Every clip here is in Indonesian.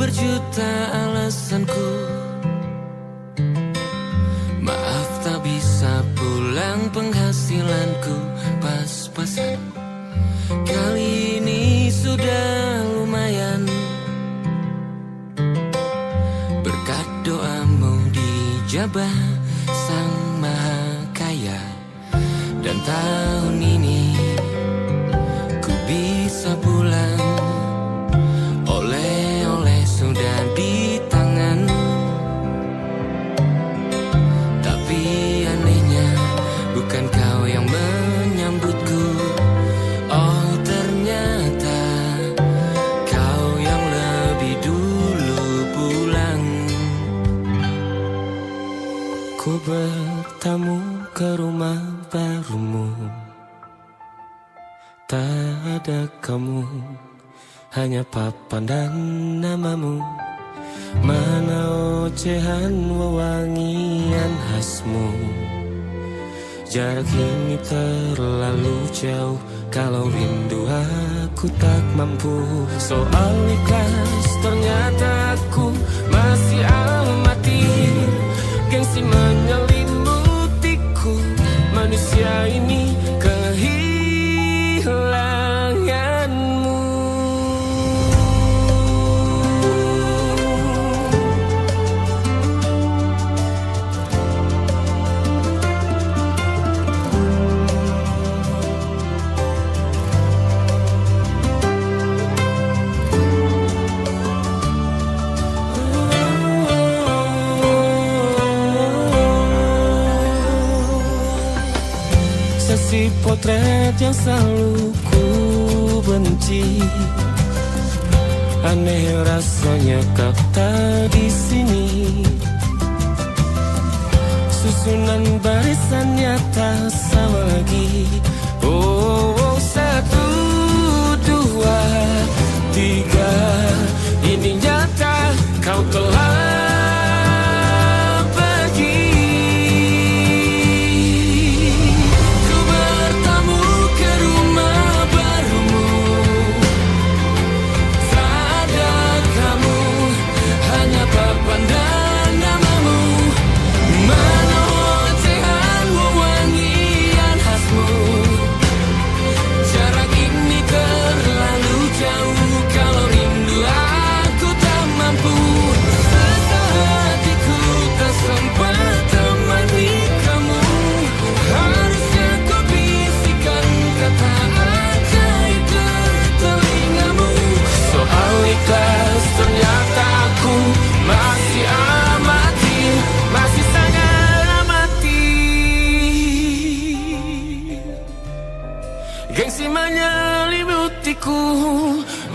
berjuta alasanku. Maaf tak bisa pulang, penghasilanku pas-pasan. Kali ini sudah lumayan, berkat doamu dijabah Sang Maha Kaya. Dan tahun ini ku bisa pulang, oleh-oleh sudah di tangan. Tapi anehnya bukan kau yang menyambutku. Oh ternyata kau yang lebih dulu pulang. Ku bertamu ke rumah barumu, tak ada kamu, hanya papan dan namamu. Mana ocehan wewangian khasmu. Jarak ini terlalu jauh, kalau rindu aku tak mampu. Soal ikhlas ternyata aku masih amati. Gengsi menyelimutiku, manusia ini kehilanganmu. Si potret yang selalu ku benci, aneh rasanya kau tak di sini. Susunan barisannya tak sama lagi. Oh, 1, 2, 3, ini nyata kau telah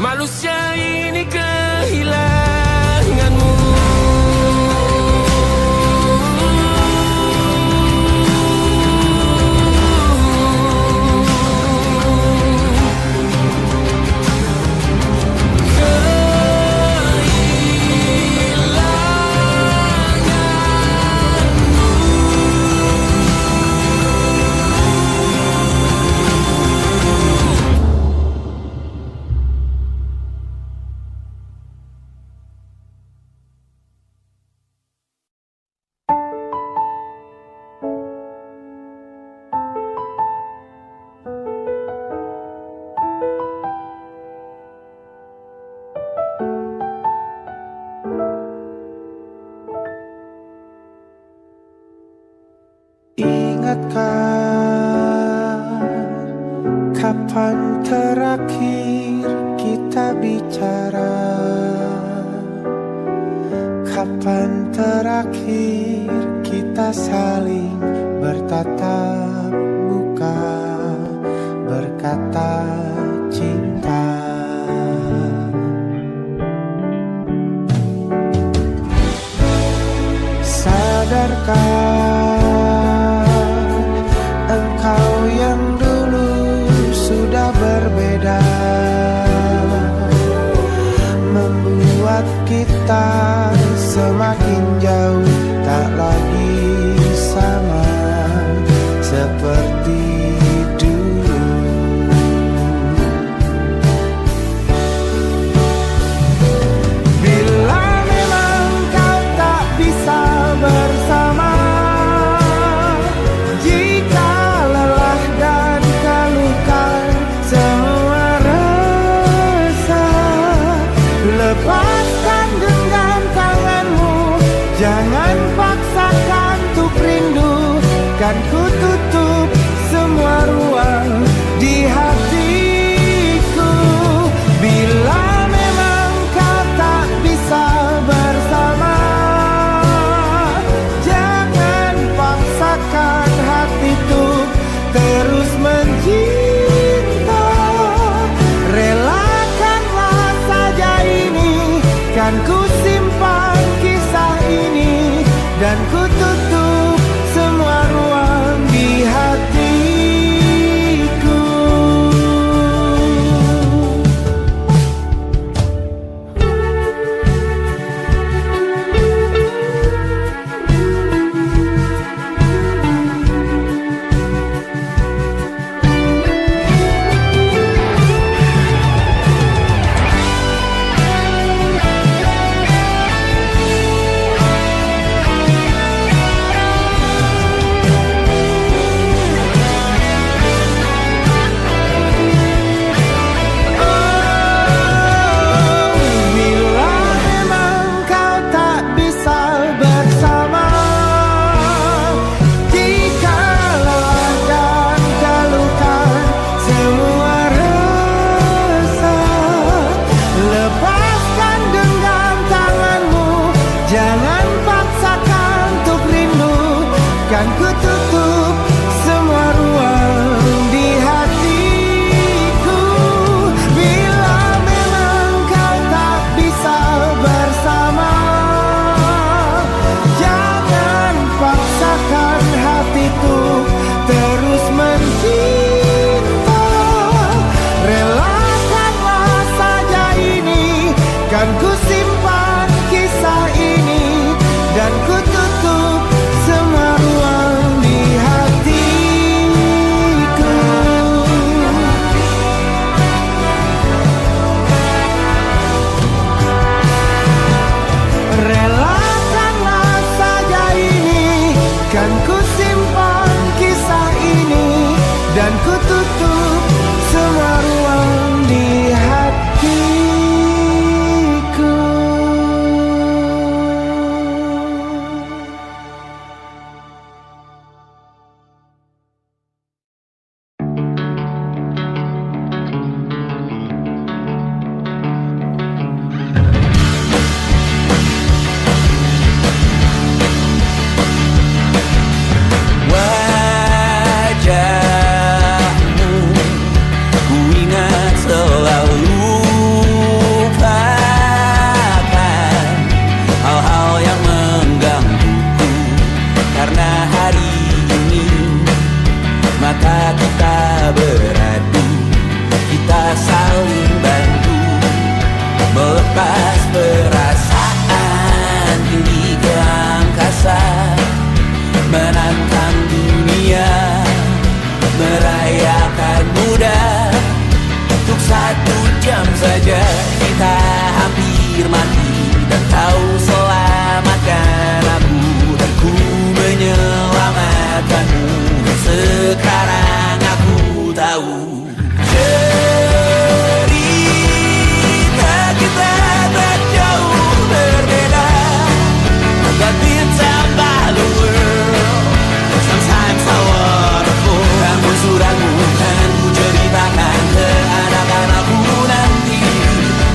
manusia ini kehilanganmu. Kapan terakhir kita bicara? Kapan terakhir kita saling bertatap muka, berkata cinta? Sadarkah engkau yang dulu sudah berbeda, membuat kita semakin jauh, tak lagi sama seperti dulu. Bila lepaskan genggam tanganmu, jangan paksakan untuk rindu. Kan ku tutup semua ruang di hatiku. Bila memang kau tak bisa bersama, jangan paksakan hatiku terus mencinta. Relakanlah saja ini, kan ku simpan kisah ini, dan ku tutup semua ruang di hatiku. Jangan paksakan untuk rindu, kan ku tutup semua ruang di hatiku. Bila memang kau tak bisa bersama, jangan paksakan hatiku terus mencinta. Relakanlah saja ini, kan ku simpan kisah ini, dan ku tutup semua ruang di hatiku. Relakanlah saja ini, kan ku simpan kisah ini, dan ku tutup semua ruang di hatiku. Mata kita beradu, kita saling bantu, melepas perasaan tinggi ke angkasa, menantang dunia, merayakan muda. Untuk 1 jam saja kita hampir mati, dan kau selamatkan aku, dan ku menyelamatkanmu. Sekarang aku tahu cerita kita tak jauh berbeda, but it's about the world. Sometimes I wanna fall. Namun suratmu kan ku ceritakan ke anak-anakku nanti,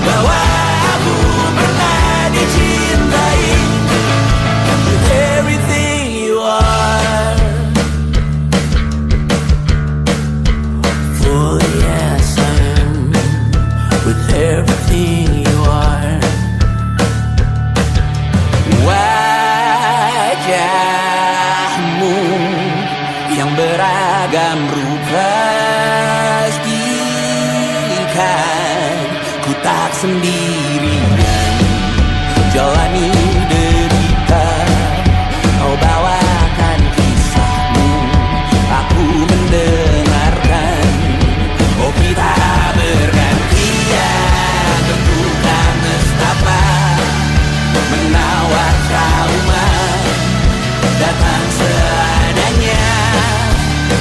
bahwa aku pernah dicintai with everything you are. Oh yes, I am with everything you are. Wajahmu yang beragam rupa pastikan ku tak sendirian jalani derita. Kau bawakan kisahmu, aku mendengarkan. Oh kita bergantian, tentukan nestapa, menawar trauma, datang seadanya.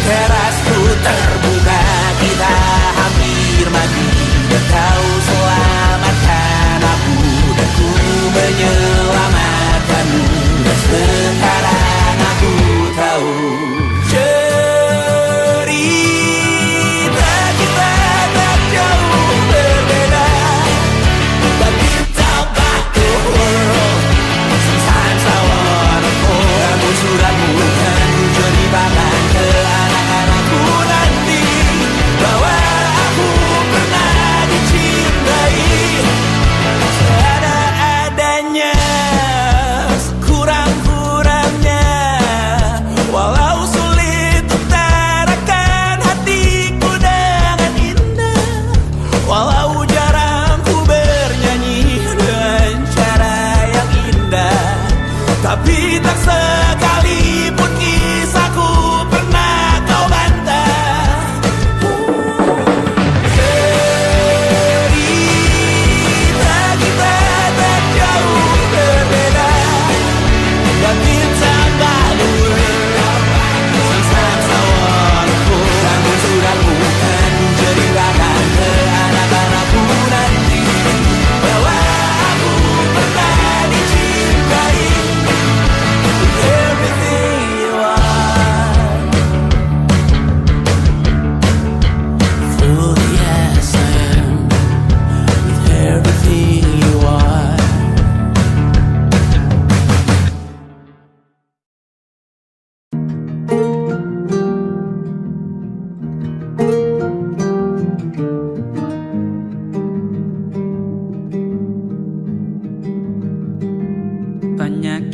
Terasku terbuka, kita hampir mati, dan kau selamatkan.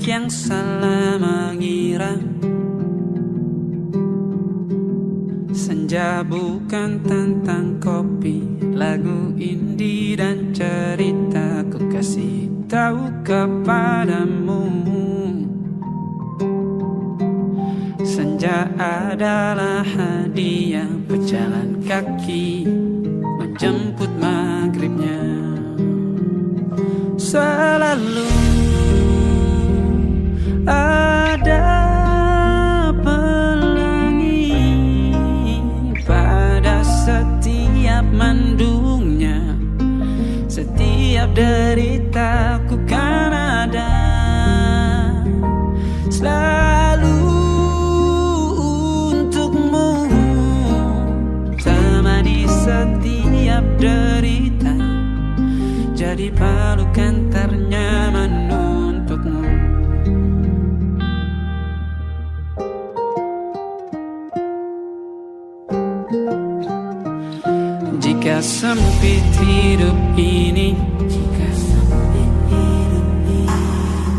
yang salah mengira senja bukan tentang kopi, lagu indie dan cerita ku kasih tahu kepadamu. Senja adalah hadiah pejalan kaki menjemput maghribnya. Selalu ada pelangi pada setiap mendungnya. Setiap deritaku kan ada selalu untukmu, temani setiap derita, jadi pelukan ternyaman untukmu. Jika sempit hidup ini,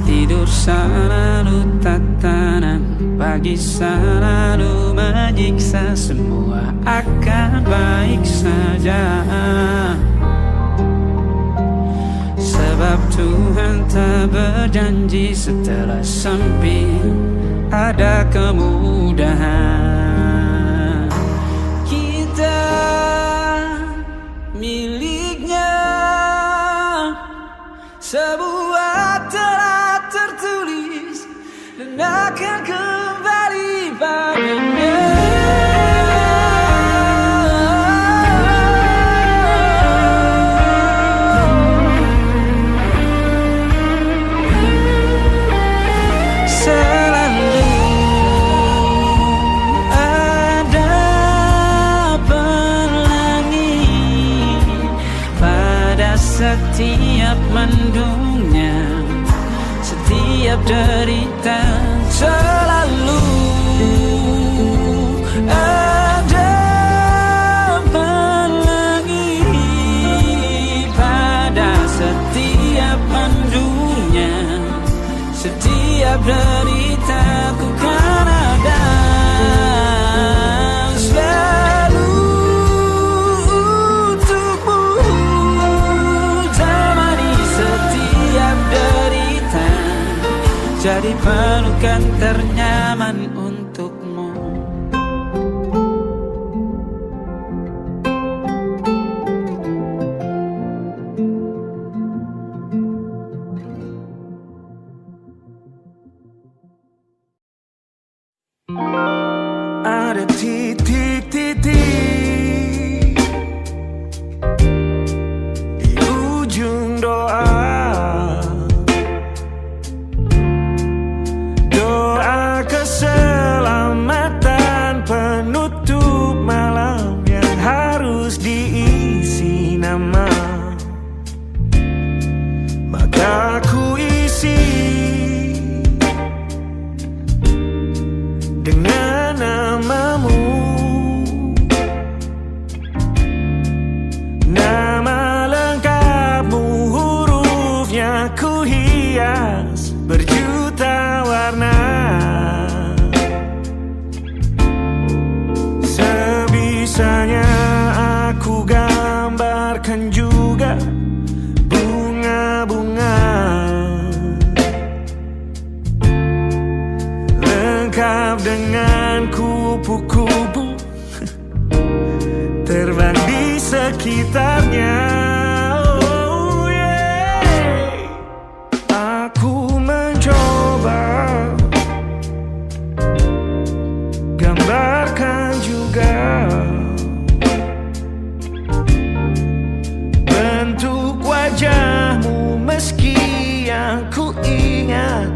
tidur selalu tatanan, pagi selalu menyiksa, semua akan baik saja. Sebab Tuhan tak berjanji setelah sempit ada kemudahan. Kita miliknya, sebuah telah tertulis dan akan kembali padanya. Setiap mendungnya, setiap derita, selalu ada pelangi pada setiap mendungnya. Setiap derita ku kan ada selalu jadi pelukan ternyaman untukmu. Ada titik-titik di ujung doa, keselamatan penutup malam yang harus diisi nama. Maka ku isi dengan namamu, nama lengkapmu, hurufnya ku hias berjuta warna. Sebisanya aku gambarkan juga bunga-bunga, lengkap dengan kupu-kupu terbang di sekitarnya. Oh yeah. Aku mencoba gambarkan juga bentuk wajahmu, meski yang ku ingat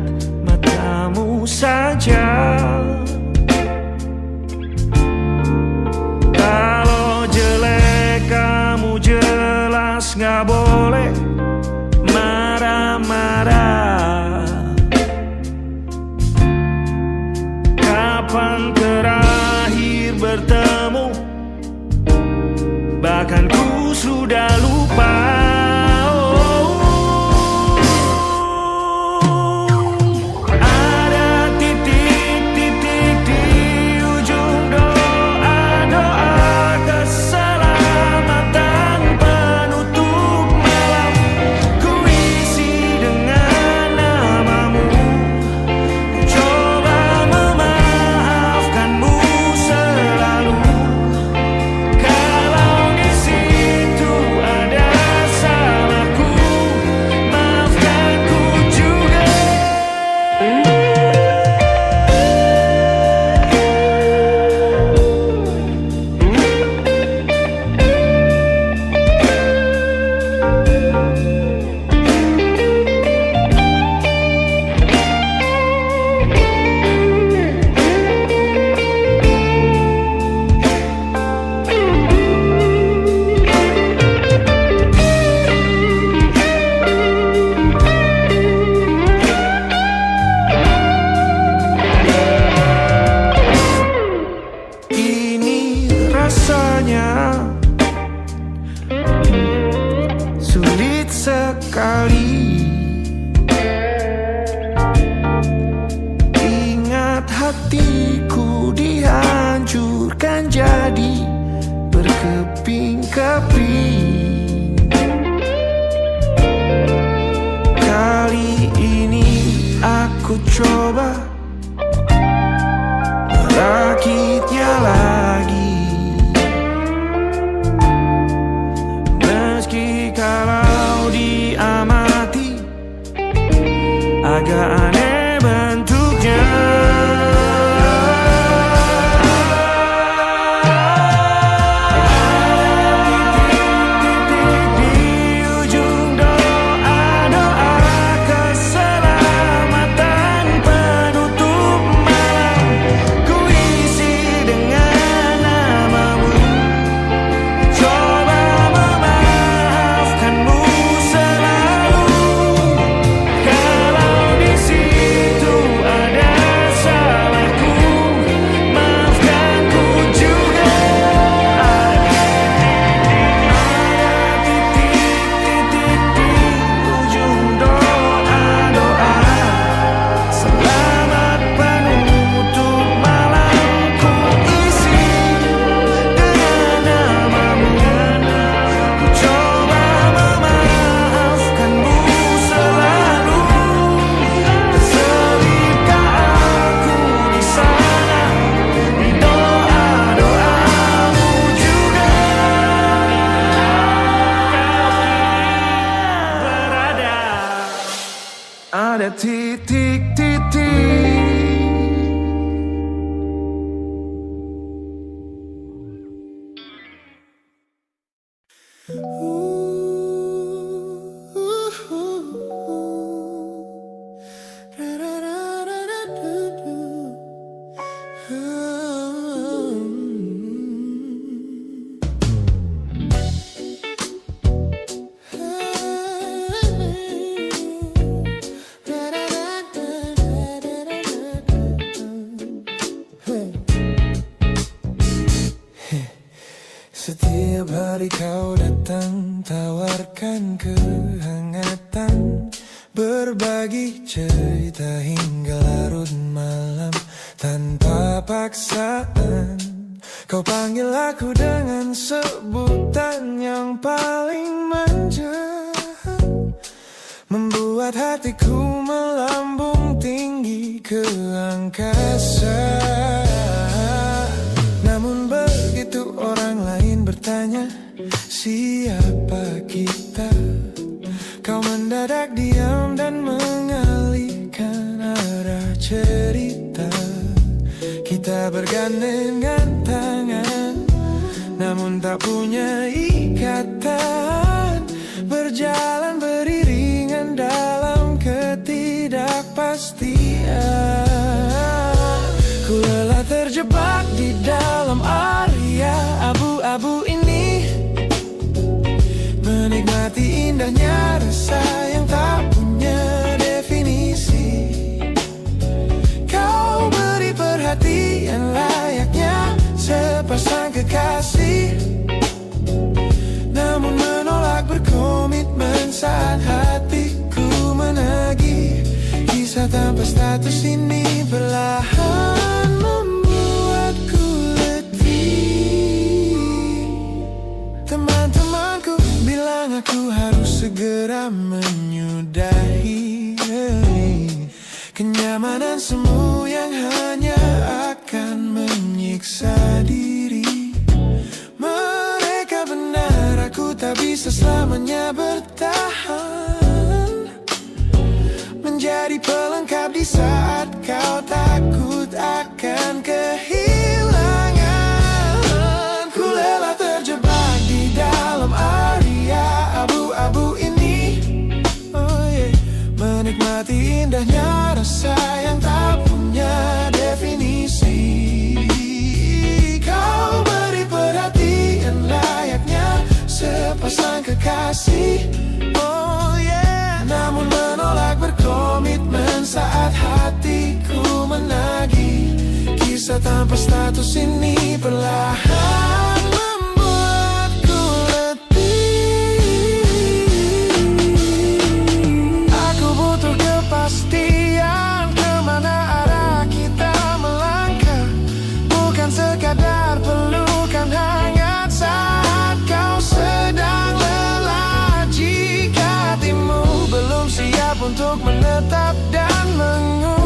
matamu saja. Kalau jelek kamu jelas gak boleh marah-marah. Kapan terakhir bertemu, bahkan ku sudah lupa. ku coba merakitnya lagi. Meski kalau diamati agak aneh bentuknya. Ada titik-titik. Setiap hari kau datang, tawarkan kehangatan, berbagi cerita hingga larut malam tanpa paksaan. Kau panggil aku dengan sebutan yang paling manja, membuat hatiku melambung tinggi ke angkasa. Namun begitu orang lain bertanya siapa kita, kau mendadak diam dan mengalihkan arah cerita. Kita bergandengan tangan, namun tak punya ikatan, berjalan beriringan dalam ketidakpastian. Ku lelah terjebak di dalam area abu-abu ini, menikmati indahnya rasa yang tak punya definisi. Kau beri perhatian layaknya sepasang kekasih, namun menolak berkomitmen saat hatiku menagih. Kisah tanpa status ini perlahan membuatku letih. Teman-temanku bilang aku harus segera menyudahi kenyamanan semu yang hanya akan menyiksa diri. Mereka benar, aku tak bisa selamanya bertahan, menjadi pelengkap di saat kau takut akan kehilangan. Ku lelah terjebak di dalam area abu-abu ini, menikmati indahnya rasa yang tak punya definisi. Kau beri perhatian layaknya sepasang kekasih, namun menolak berkomitmen saat hatiku menagih. Kisah tanpa status ini perlahan membuatku letih. Aku butuh kepastian kemana arah kita melangkah, bukan sekadar pelukan hangat saat kau sedang lelah. Jika hatimu belum siap untuk menetap dan mengulang,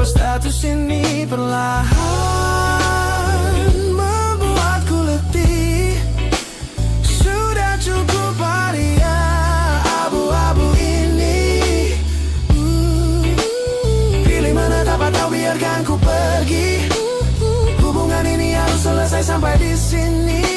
Status ini perlahan membuatku letih. Sudah cukup haria abu-abu ini. Pilih mana dapat tahu, biarkan ku pergi. Hubungan ini harus selesai sampai di sini.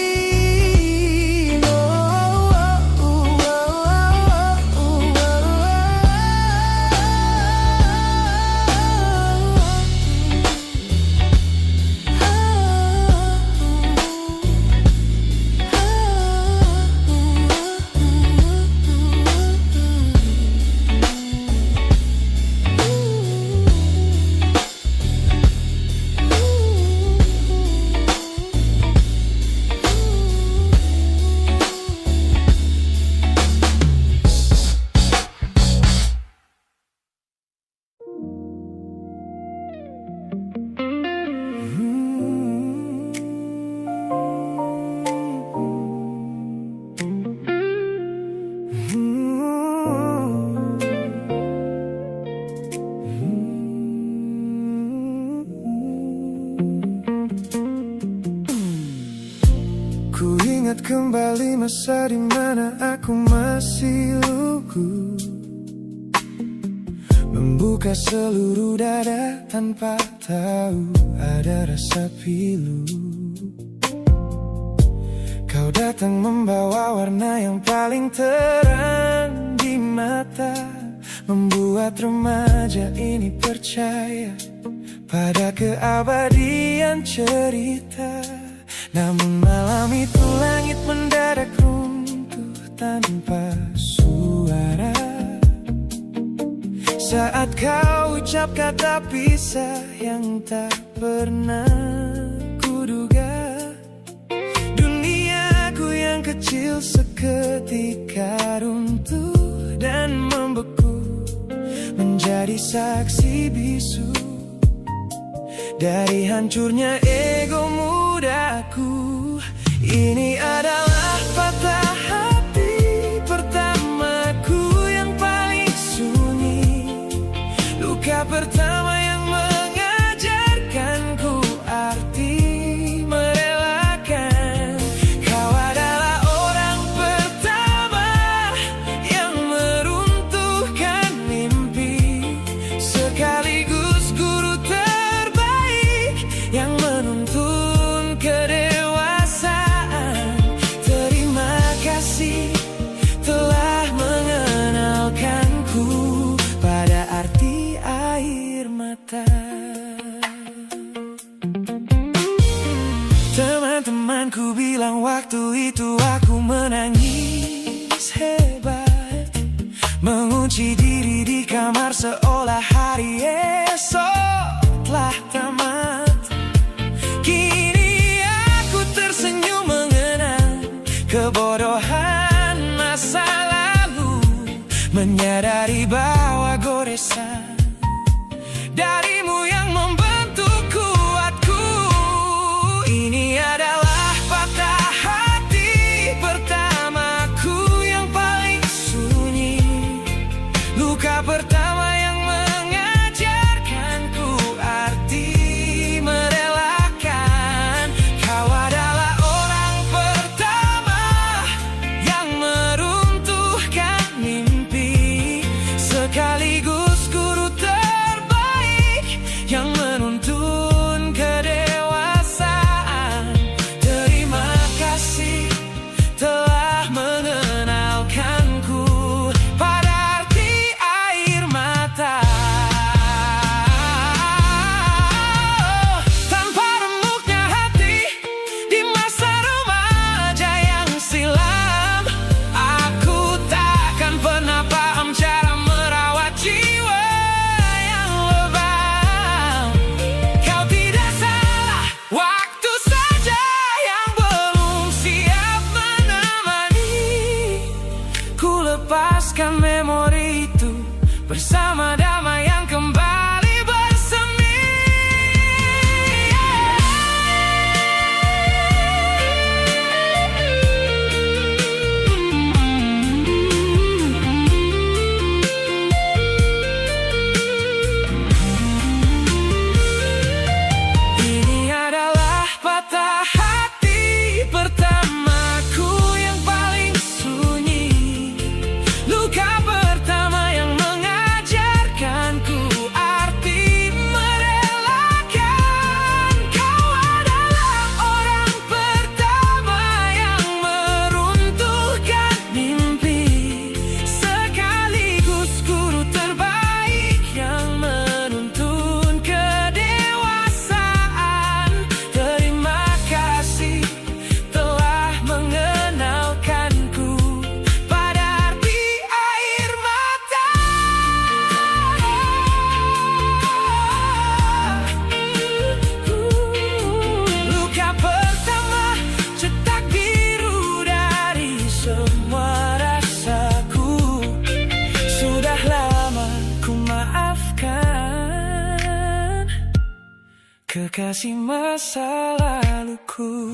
Ku ingat kembali masa dimana aku masih lugu, membuka seluruh dada tanpa tahu ada rasa pilu. Kau datang membawa warna yang paling terang di mata, membuat remaja ini percaya pada keabadian cerita. Namun malam itu langit mendadak runtuh tanpa suara saat kau ucap kata pisah yang tak pernah kuduga. Duniaku yang kecil seketika runtuh dan membeku, menjadi saksi bisu dari hancurnya ego mudaku. Ini adalah patah hati pertamaku yang paling sunyi, luka pertama yang mengajarkanku arti merelakan. Kau adalah orang pertama yang meruntuhkan mimpi, sekaligus guru terbaik yang menuntun kedewasaan. Terima kasih telah mengenalkanku pada arti air mata. Teman-temanku bilang waktu itu aku menangis hebat, mengunci diri di kamar seolah hari esok telah tamat. Kini aku tersenyum mengenang kebodohan masa lalu, menyadari bahwa goresan darimu yang membentuk kuatku. Ini adalah patah hati pertamaku yang paling sunyi, luka pertama yang mengajarkanku arti merelakan. Kau adalah orang pertama yang meruntuhkan mimpi, sekaligus guru terbaik yang menuntun kedewasaan. Terima kasih telah mengenalkanku pada arti air mata. Tanpa remuknya hati di masa remaja yang silam, aku takkan pernah paham cara merawat jiwa yang lebam. Kau tidak salah, waktu saja yang belum siap menemani. Ku lepaskan memori itu bersama damai yang kembali bersemi. kekasih masa laluku.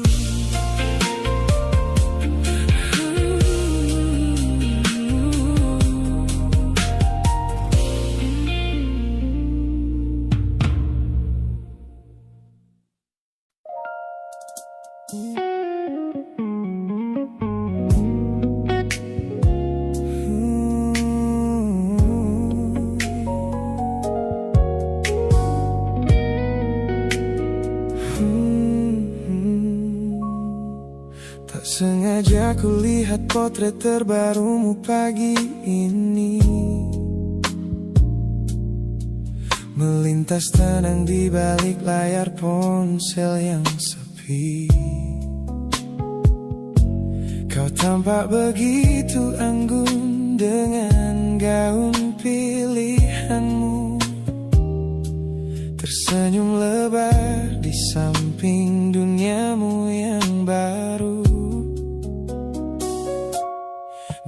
Tak sengaja ku lihat potret terbarumu pagi ini, melintas tenang di balik layar ponsel yang sepi. Kau tampak begitu anggun dengan gaun pilihanmu, tersenyum lebar di samping duniamu yang baru.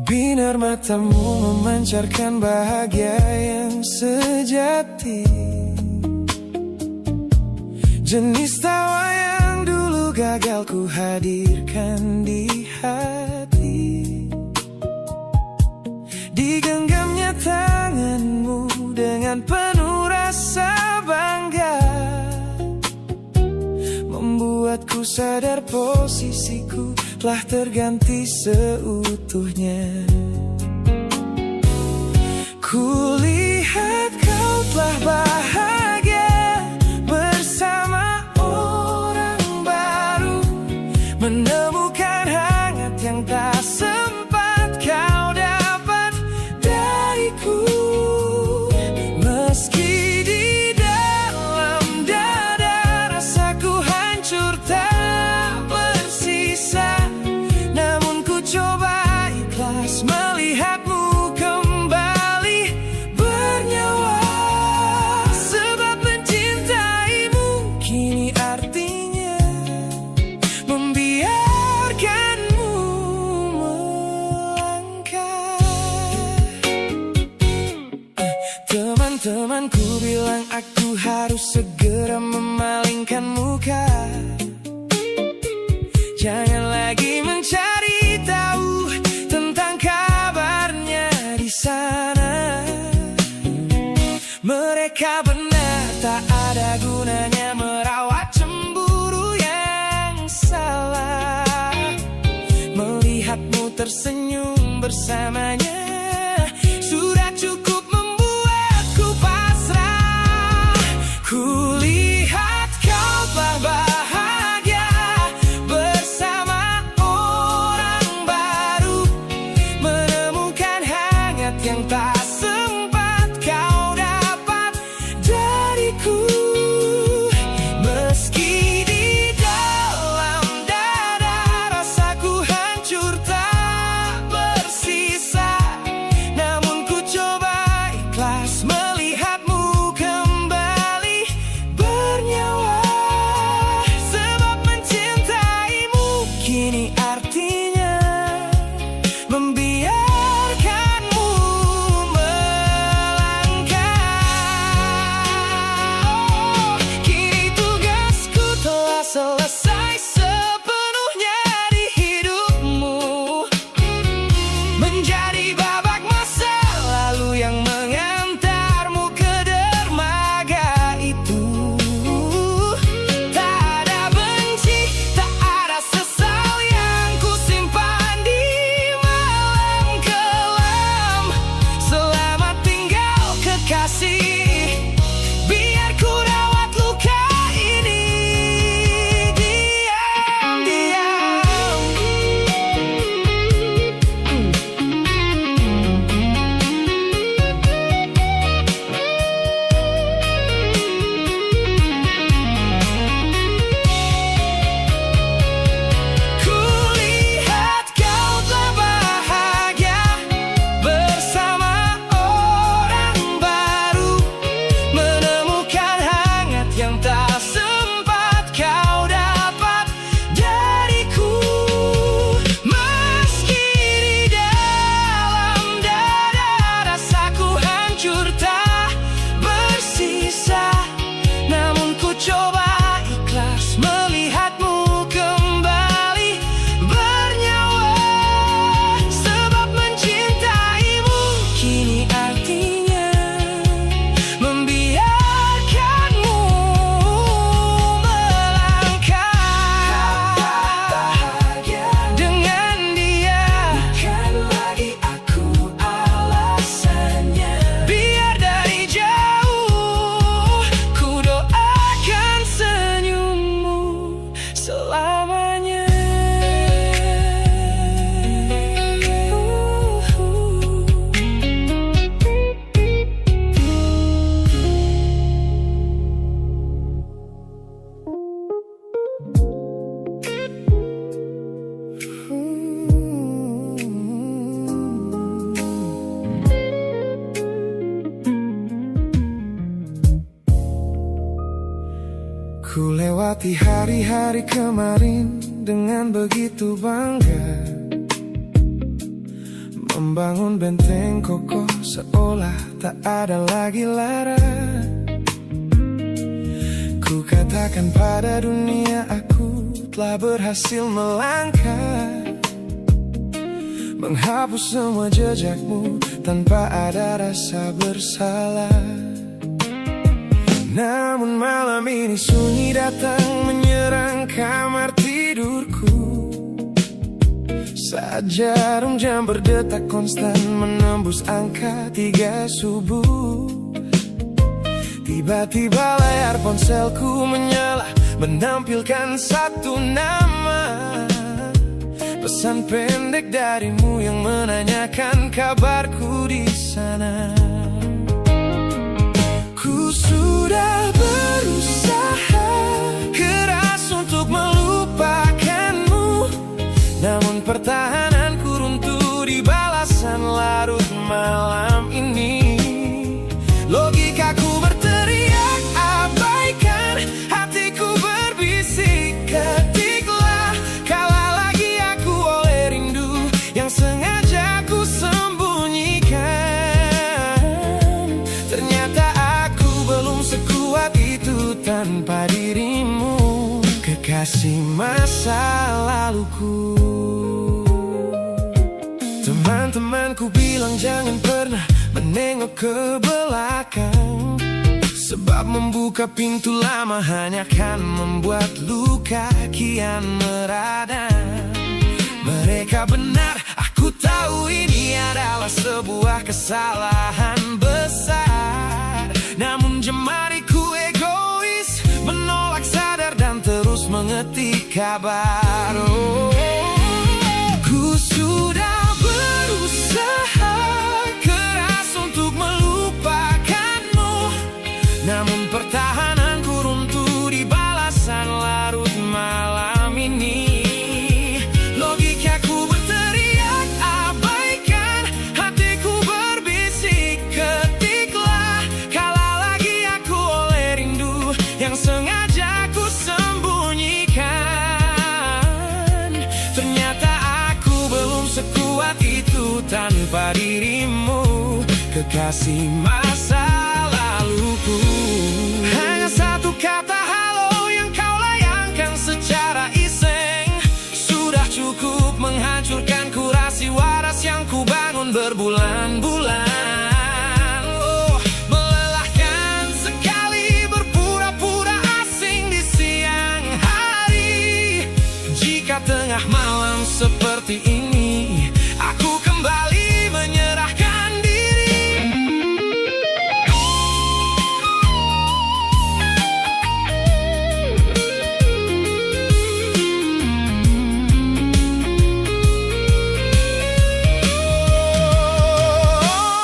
Binar matamu memancarkan bahagia yang sejati, jenis tawa yang dulu gagal ku hadirkan di hati. Digenggamnya tanganmu dengan penuh rasa bangga, membuatku sadar posisiku telah terganti seutuhnya. Kulihat kau telah bahagia bersama orang baru, menemukan hangat yang tak sempat kau dapat dariku. Meski di dalam dada rasaku hancur tak bersisa, namun ku coba ikhlas melihatmu kembali bernyawa. Sebab mencintaimu kini artinya membiarkanmu melangkah. Teman-temanku bilang aku harus segera memalingkan muka, jangan lagi mencari tahu tentang kabarnya di sana. Mereka benar, tak ada gunanya merawat cemburu yang salah. Melihatmu tersenyum bersamanya sudah cukup membuatku pasrah. Kulihat kau telah bahagia bersama orang baru, menemukan hangat yang tak sempat kau dapat dariku. Meski di dalam dada rasaku hancur tak bersisa, melewati hari-hari kemarin dengan begitu bangga, membangun benteng kokoh seolah tak ada lagi lara. Ku katakan pada dunia aku telah berhasil melangkah, menghapus semua jejakmu tanpa ada rasa bersalah. Namun malam ini sunyi datang menyerang kamar tidurku, saat jarum jam berdetak konstan menembus angka 3 subuh. Tiba-tiba layar ponselku menyala, menampilkan satu nama, pesan pendek darimu yang menanyakan kabarku di sana. Ku sudah berusaha keras untuk melupakanmu, namun pertahananku runtuh di balasan larut malam ini. Logikaku berteriak abaikan, hatiku berbisik ketiklah, kalah lagi aku oleh rindu yang sengaja ku sembunyikan. Ternyata aku belum sekuat itu tanpa dirimu, kekasih masa laluku. Teman-temanku bilang jangan pernah menengok ke belakang, sebab membuka pintu lama hanya akan membuat luka kian meradang. Mereka benar, aku tahu ini adalah sebuah kesalahan besar, namun jemariku egois menolak sadar dan terus mengetik kabar. Ku sudah berusaha keras untuk melupakanmu, namun pertahananku runtuh di balasan larut malam ini. Logikaku berteriak abaikan, hatiku berbisik ketiklah, kalah lagi aku oleh rindu yang sengaja ku sembunyikan. Ternyata aku belum sekuat itu tanpa dirimu, kekasih masa laluku. Hanya satu kata halo yang kau layangkan secara iseng sudah cukup menghancurkan kurasi waras yang ku bangun berbulan-bulan. Oh, melelahkan sekali berpura-pura asing di siang hari. Jika tengah malam seperti ini aku kembali menyerahkan diri.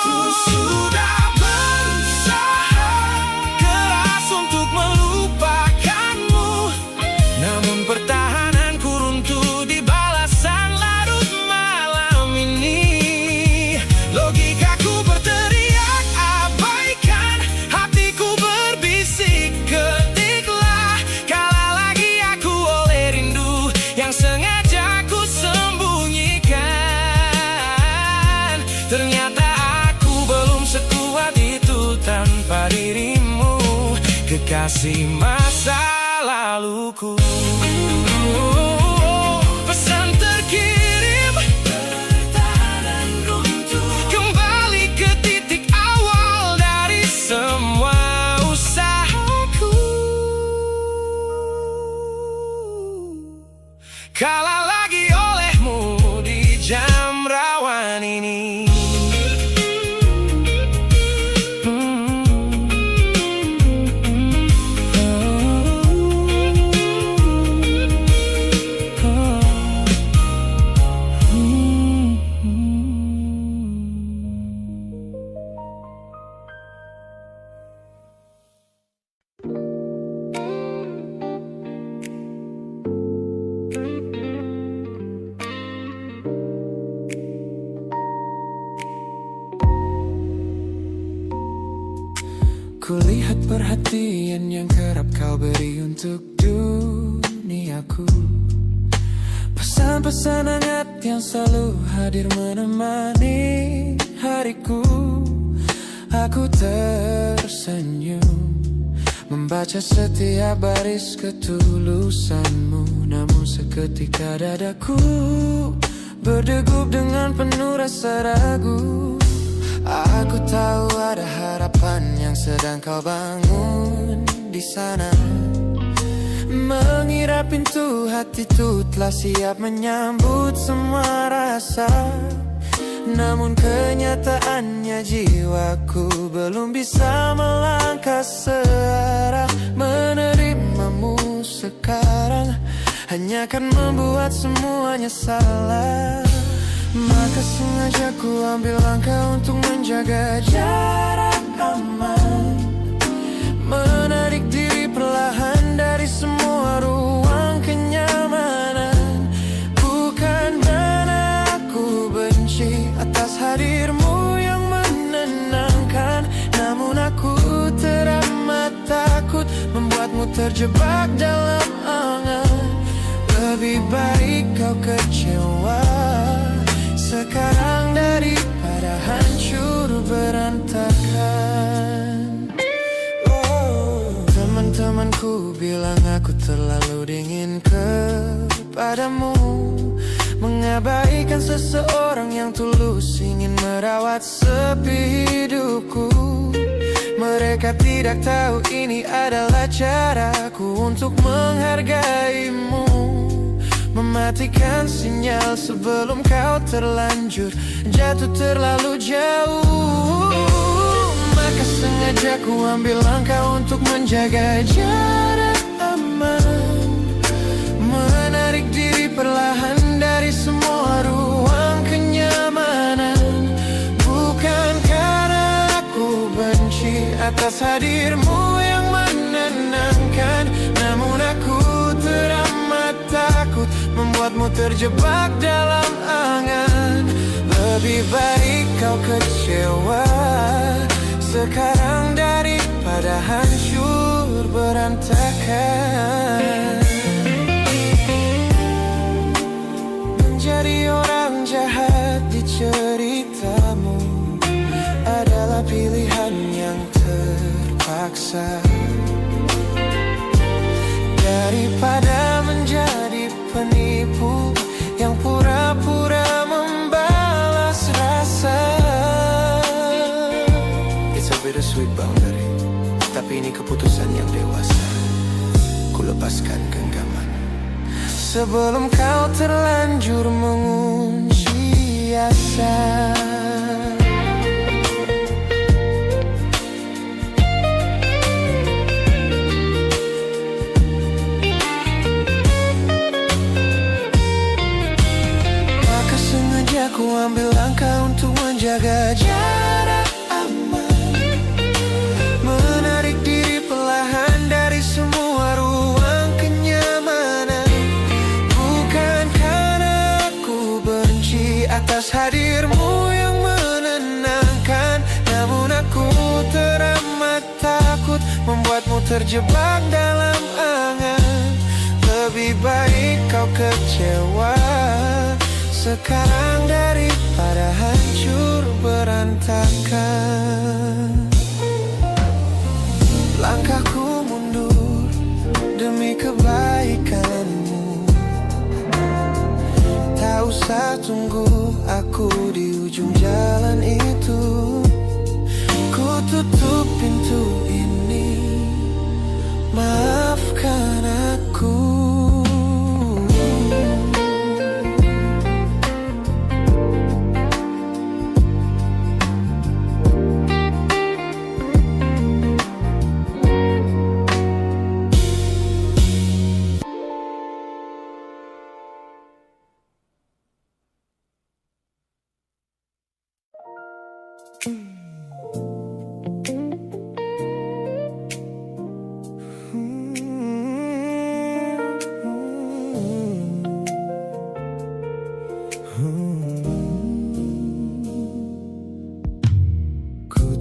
Ku sudah berusaha keras untuk melupakanmu, namun pertahananku runtuh di balasan larut malam ini. Logikaku berteriak abaikan, hatiku berbisik ketiklah, kalah lagi aku oleh rindu yang sengaja ku sembunyikan. Ternyata aku belum sekuat itu tanpa dirimu, kekasih masa laluku. Pesan terkirim, pertahanan runtuh, kembali ke titik awal dari semua usahaku. Kalah lagi olehmu di jam rawan ini. Kulihat perhatian yang kerap kau beri untuk dunia. aku. Pesan-pesan hangat yang selalu hadir menemani hariku. Aku tersenyum membaca setiap baris ketulusanmu. Namun seketika dadaku berdegup dengan penuh rasa ragu. Aku tahu ada harapan yang sedang kau bangun di sana. Mengira pintu hatiku telah siap menyambut semua rasa. Namun kenyataannya jiwaku belum bisa melangkah searah. Menerimamu sekarang hanya akan membuat semuanya salah. Maka sengaja ku ambil langkah untuk menjaga jarak aman. Menarik diri perlahan dari semua ruang kenyamanan. Bukan karena aku benci atas hadirmu yang menenangkan, namun aku teramat takut membuatmu terjebak dalam angan. Lebih baik kau kecewa sekarang daripada hancur berantakan. Teman-temanku bilang aku terlalu dingin kepadamu, mengabaikan seseorang yang tulus ingin merawat sepi hidupku. Mereka tidak tahu ini adalah caraku untuk menghargaimu. Mematikan sinyal sebelum kau terlanjur jatuh terlalu jauh. Maka sengaja ku ambil langkah untuk menjaga jarak aman. Menarik diri perlahan dari semua ruang kenyamanan. Bukan karena aku benci atas hadirmu yang menenangkan, namun aku teramat takut membuatmu terjebak dalam angan. Lebih baik kau kecewa sekarang daripada hancur berantakan. Menjadi orang jahat di ceritamu adalah pilihan yang terpaksa, daripada menjadi penipu yang pura-pura membalas rasa. It's a bittersweet boundary, tapi ini keputusan yang dewasa. Ku lepaskan genggaman sebelum kau terlanjur mengunci asa. Aku ambil langkah untuk menjaga jarak aman. Menarik diri perlahan dari semua ruang kenyamanan. Bukan karena aku benci atas hadirmu yang menenangkan, namun aku teramat takut membuatmu terjebak dalam angan. Lebih baik kau kecewa sekarang daripada hancur berantakan. Langkahku mundur demi kebaikanmu. Tak usah tunggu aku di ujung jalan itu. Ku tutup pintu ini, maafkan aku.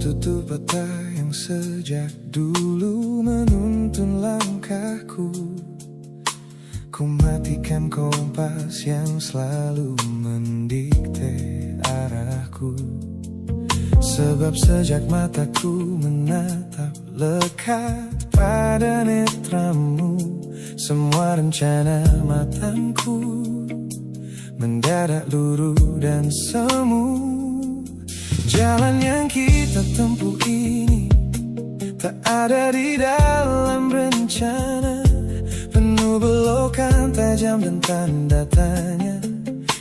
Tutup mata yang sejak dulu menuntun langkahku. Ku yang selalu mendikte arahku. Sebab sejak mataku menatap lekat pada netramu, semua rencana matangku mendadak luruh dan semu. Jalan yang kita tempuh ini tak ada di dalam rencana, penuh belokan tajam dan tanda tanya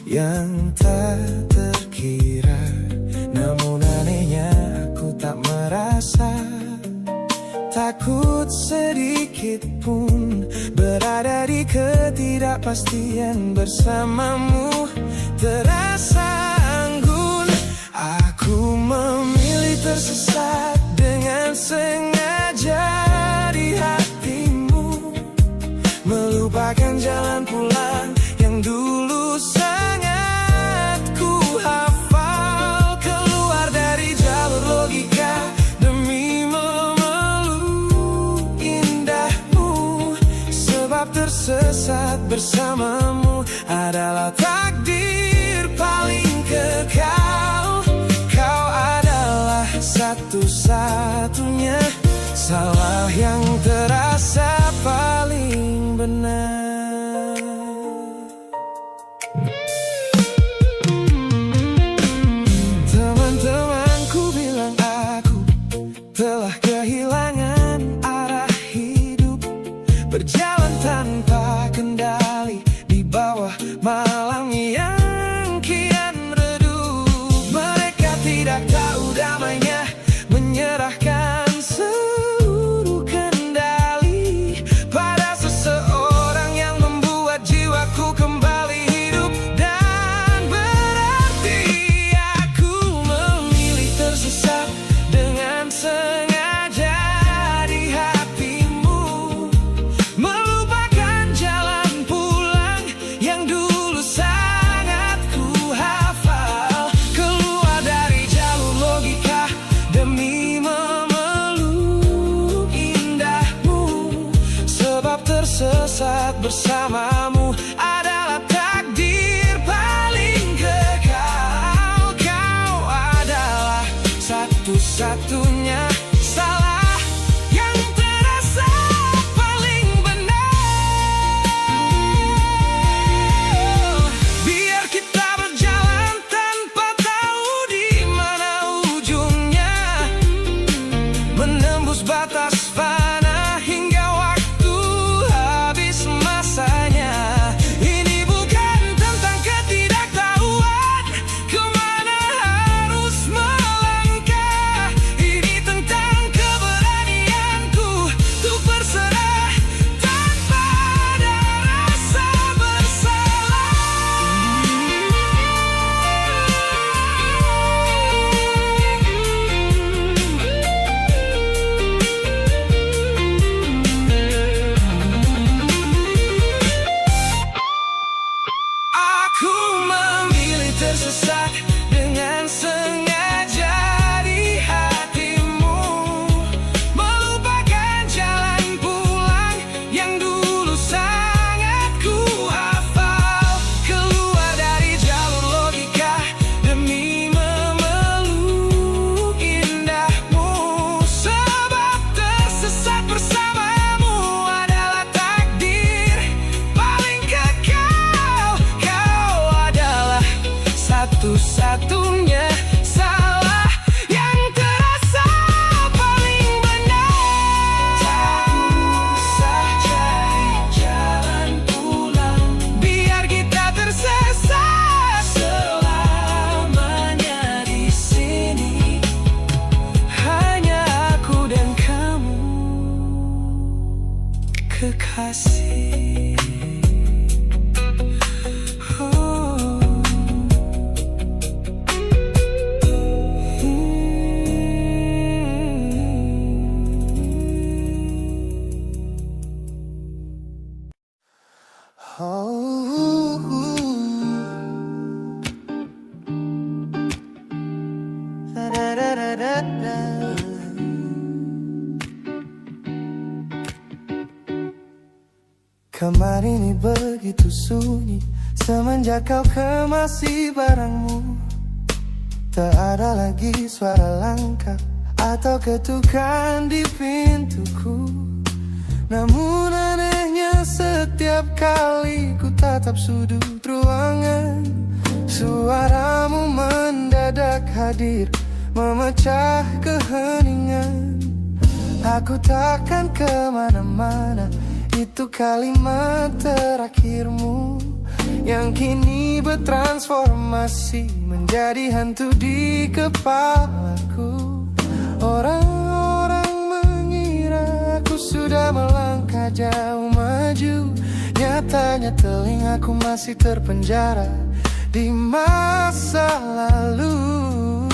yang tak terkira. Namun anehnya aku tak merasa takut sedikit pun berada di ketidakpastian bersamamu. Terasa anggun, aku memilih tersesat dengan sengaja di hatimu, melupakan jalan pulang yang dulu sangat ku hafal. Keluar dari jalur logika demi memeluk indahmu, sebab tersesat bersamamu adalah takdir paling kekal. Kau adalah satu-satunya salah yang terasa paling benar. Teman-temanku bilang aku telah kehilangan arah hidup, berjalan tanpa kendali di bawah malam yang kian redup. Mereka tidak tahu damainya menyerahkan seluruh kendali pada seseorang yang membuat jiwaku kembali hidup dan berarti. Aku memilih tersesat dengan sengaja di hatimu, melupakan jalan pulang yang dulu sangat ku hafal. Keluar dari jalur logika demi memeluk indahmu, sebab tersesat bersamamu adalah takdir paling kekal. Kau adalah satu-satunya salah yang terasa paling benar. Biar kita berjalan tanpa tahu di mana ujungnya, menembus batas fana hingga waktu habis masanya. Ini bukan tentang ketidaktahuan kemana harus melangkah, ini tentang keberanianku untuk berserah tanpa ada rasa bersalah. Aku memilih tersesat dengan sengaja di hatimu, melupakan jalan pulang yang dulu sangat ku hafal. Keluar dari jalur logika demi memeluk indahmu, sebab tersesat bersamamu adalah takdir paling kekal. Kau adalah satu-satunya salah yang terasa paling benar. Tak usah cari jalan pulang, biar kita tersesat selamanya di sini. Hanya aku dan kamu, kekasih. Kamar ini begitu sunyi, Semenjak kau kemasi barangmu, tak ada lagi suara langkah atau ketukan di pintuku. Namun anehnya setiap kali ku tatap sudut ruangan, suaramu mendadak hadir, memecah keheningan. Aku takkan kemana-mana, itu kalimat terakhirmu yang kini bertransformasi menjadi hantu di kepalaku. Orang-orang mengira aku sudah melangkah jauh maju, nyatanya telingaku masih terpenjara di masa lalu.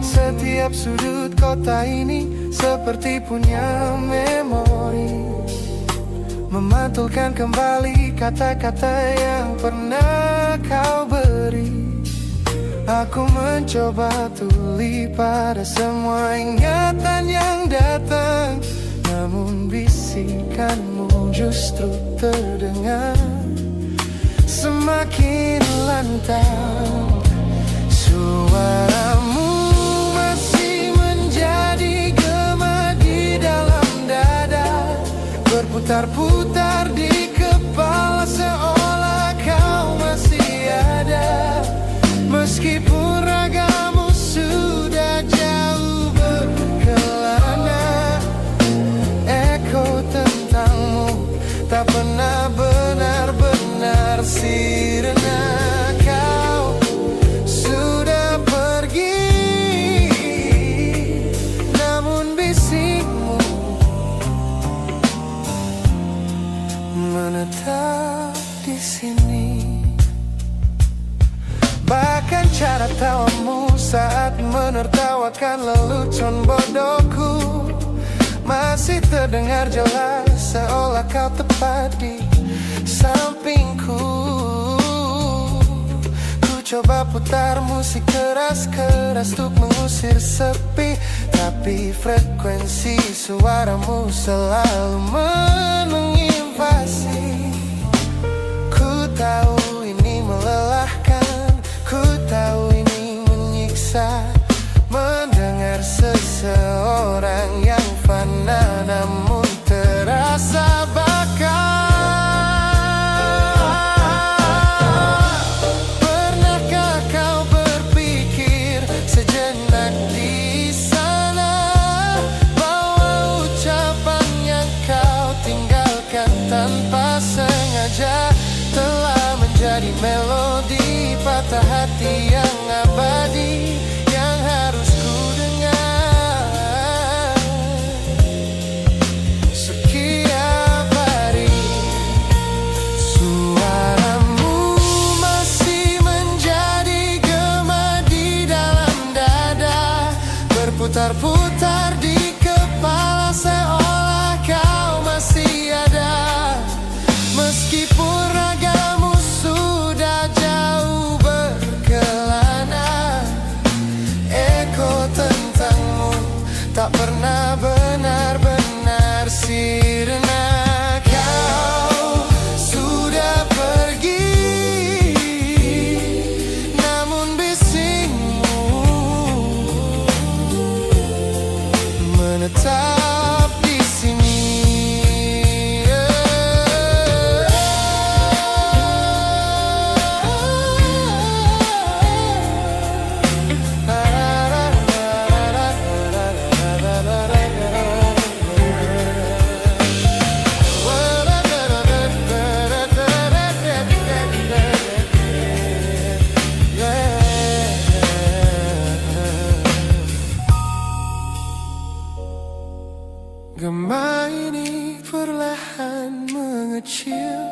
Setiap sudut kota ini seperti punya memori, memantulkan kembali kata-kata yang pernah kau beri. Aku mencoba tuli pada semua ingatan yang datang, namun bisikanmu justru terdengar semakin lantang. Suaramu masih menjadi gema di dalam dada, berputar-putar di kepala seolah kau masih ada. Meskipun ragamu sudah jauh berkelana, eko tentangmu tak pernah benar-benar sirna. Kau sudah pergi, namun bisikmu menetap di sini. Bahkan cara tawamu saat menertawakan lelucon bodohku masih terdengar jelas, seolah kau tepat di sampingku. Ku coba putar musik keras-keras untuk mengusir sepi, tapi frekuensi suaramu selalu menginvasi. Ku tahu ini melelahkan, ku tahu ini menyiksa, mendengar seseorang yang fana namun terasa bakal. Pernahkah kau berpikir sejenak di sana bahwa ucapan yang kau tinggalkan tanpa sengaja telah menjadi melodi patah hati yang abadi yang harus ku dengar setiap hari. Suaramu masih menjadi gema di dalam dada, berputar-putar di kepala seolah kau masih ada. Meskipun ragamu sudah jauh berkelana, eko tentangmu tak pernah benar-benar sirna. Kau sudah pergi, namun bisikmu menetap di sini. Gema ini perlahan mengecil,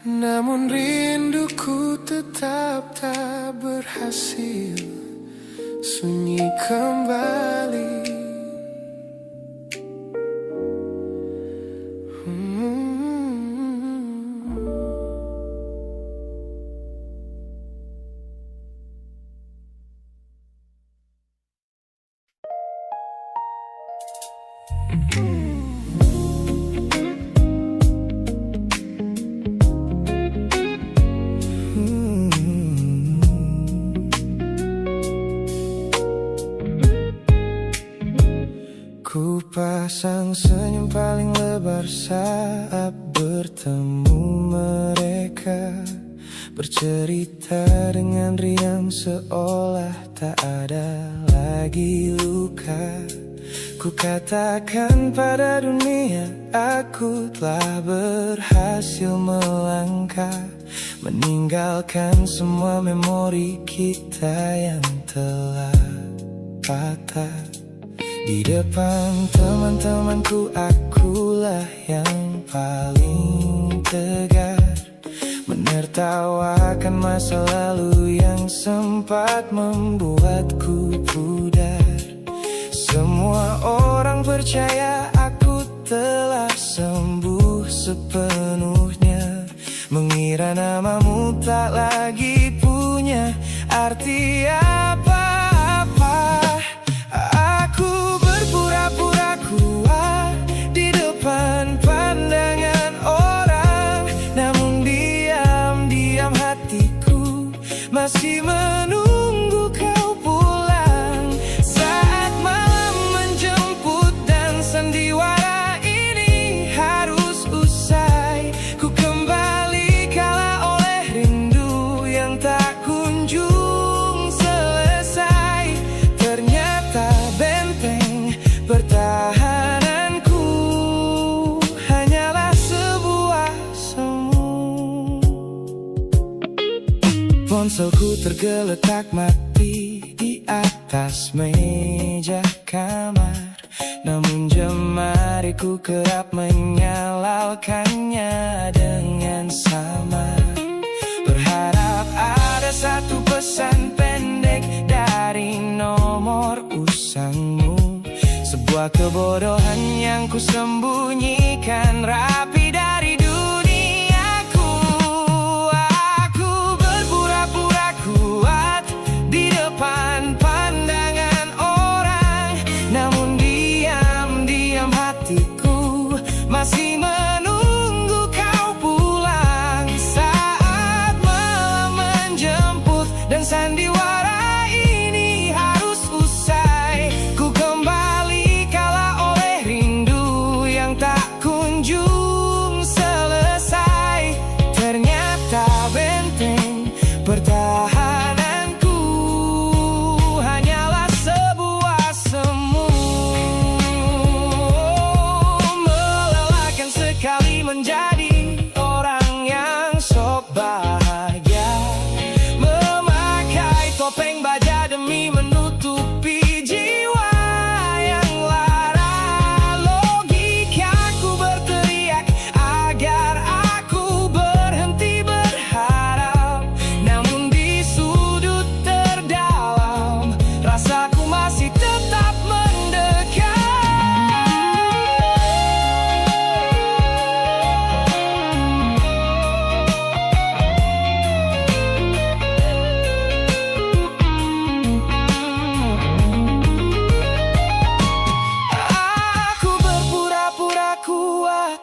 namun rinduku tetap tak berhasil sunyi kembali. senyum paling lebar saat bertemu mereka, bercerita dengan riang seolah tak ada lagi luka. Ku katakan pada dunia aku telah berhasil melangkah, meninggalkan semua memori kita yang telah patah. Di depan teman-temanku akulah yang paling tegar, menertawakan masa lalu yang sempat membuatku pudar. Semua orang percaya aku telah sembuh sepenuhnya, mengira namamu tak lagi punya arti apa-apa. Aku berpura-pura kuat di depan pandangan orang, namun diam-diam hatiku masih menunggu kau pulang. Saat malam menjemput dan sandiwara ini harus usai, ku kembali kala oleh rindu yang tak kunjung selesai. Ternyata benteng pertahananku hanyalah sebuah semu. Ponselku tergeletak mati di atas meja kamar, namun jemariku kerap menyalakannya dengan samar. Berharap ada satu pesan pendek dari nomor usangmu, sebuah kebodohan yang ku sembunyikan rapi dari duniaku. Aku berpura-pura kuat di depan pandangan orang, namun diam-diam hatiku masih menunggu kau pulang. Saat malam menjemput dan sandiwara ini harus usai, ku kembali kala oleh rindu yang tak kunjung selesai. Ternyata benteng pertahananku hanyalah sebuah semu. Melelahkan sekali menjadi orang yang sok bahagia, memakai topeng baja demi menutupi jiwa yang lara. Logikaku berteriak agar aku berhenti berharap, namun di sudut terdalam rasaku masih tetap mendekat. Aku berpura-pura kuat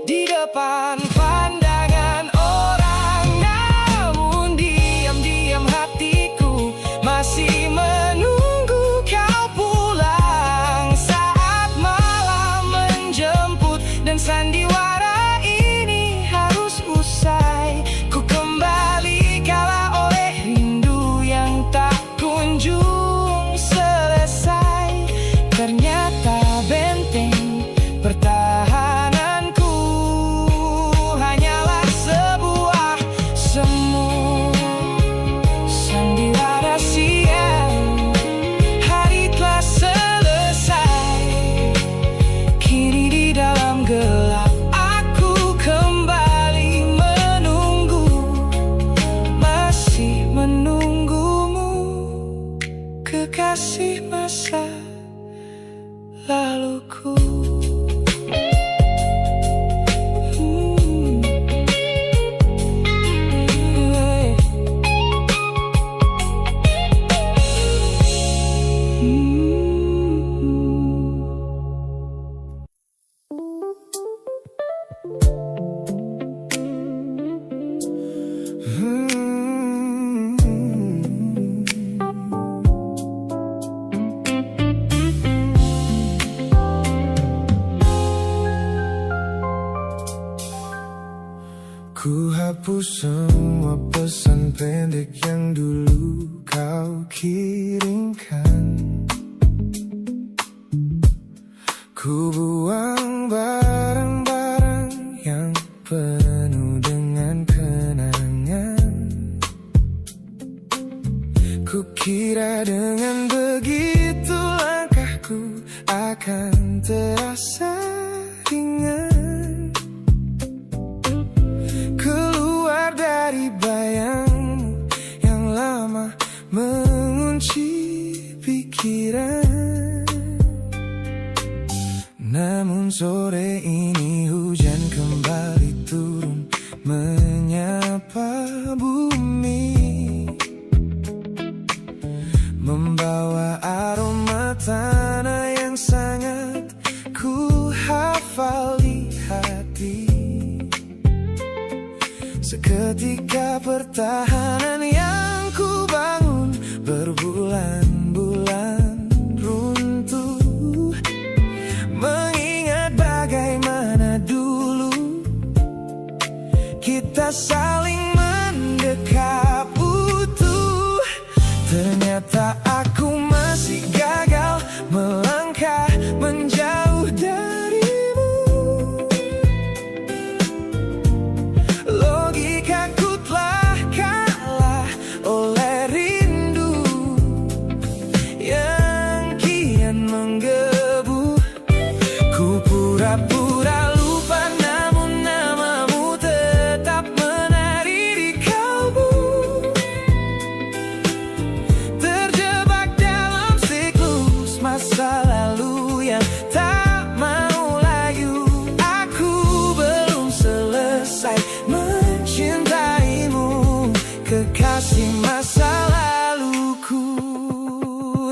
di depan pandangan orang, namun diam-diam hatiku masih menunggu kau pulang. Saat malam menjemput dan sandiwara ini harus usai, ku kembali kala oleh rindu yang tak kunjung selesai. Ternyata benteng pertahananku hanyalah sebuah semu. Sandiwara siang, hari telah selesai. Kini di dalam gelap aku kembali menunggu, masih menunggumu, kekasih masa laluku. semua pesan pendek yang dulu kau kirimkan. Ku buang barang-barang yang penuh dengan kenangan. Ku kira dengan begitu langkahku akan terasa ringan. Keluar dari bayangmu yang lama mengunci pikiran. Namun sore ini hujan kembali turun menyapa bumi, membawa aroma tanah yang sangat ku hafal di hati. Seketika pertahanan yang ku bangun berbulan-bulan runtuh. Mengingat bagaimana dulu kita saling mendekap utuh. Ternyata aku masih gagal melangkah menjauh darimu. Logikaku telah kalah oleh rindu yang kian menggebu. Ku pura-pura lupa, namun namamu tetap menari di kalbu. Terjebak dalam siklus masa lalu yang tak mau layu. Aku belum selesai mencintaimu, kekasih masa laluku.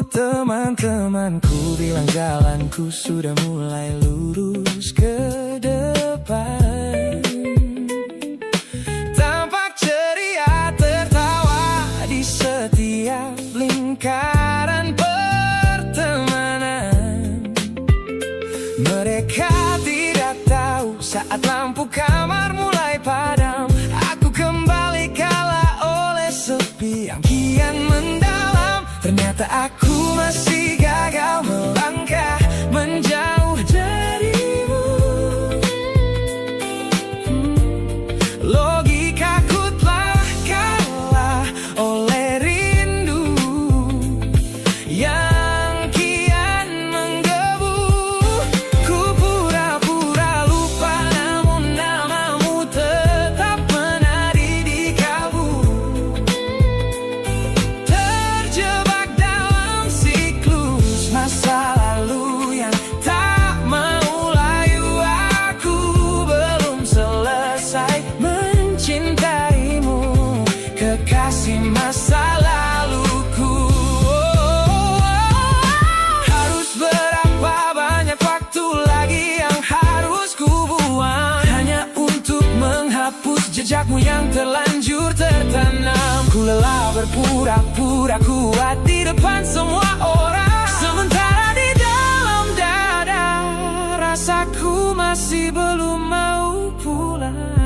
Teman-temanku bilang jalanku sudah mulai lurus ke depan. Tampak ceria tertawa di setiap lingkaran pertemanan. Mereka tidak tahu saat lampu kamar mulai padam, aku kembali kalah oleh sepi yang kian mendalam. Ternyata aku masih gagal melangkah menjauh darimu. Logikaku telah kalah oleh rindu yang kian menggebu. Ku pura-pura lupa, namun namamu tetap menari di kalbu. Terjebak dalam siklus masa lalu yang tak mau layu. Aku belum selesai mencintaimu, kekasih masa laluku. Harus berapa banyak waktu lagi yang harus ku buang hanya untuk menghapus jejakmu yang terlanjur tertanam. Ku lelah berpura-pura kuat di depan semua orang, sementara di dalam dada rasaku masih belum mau pulang.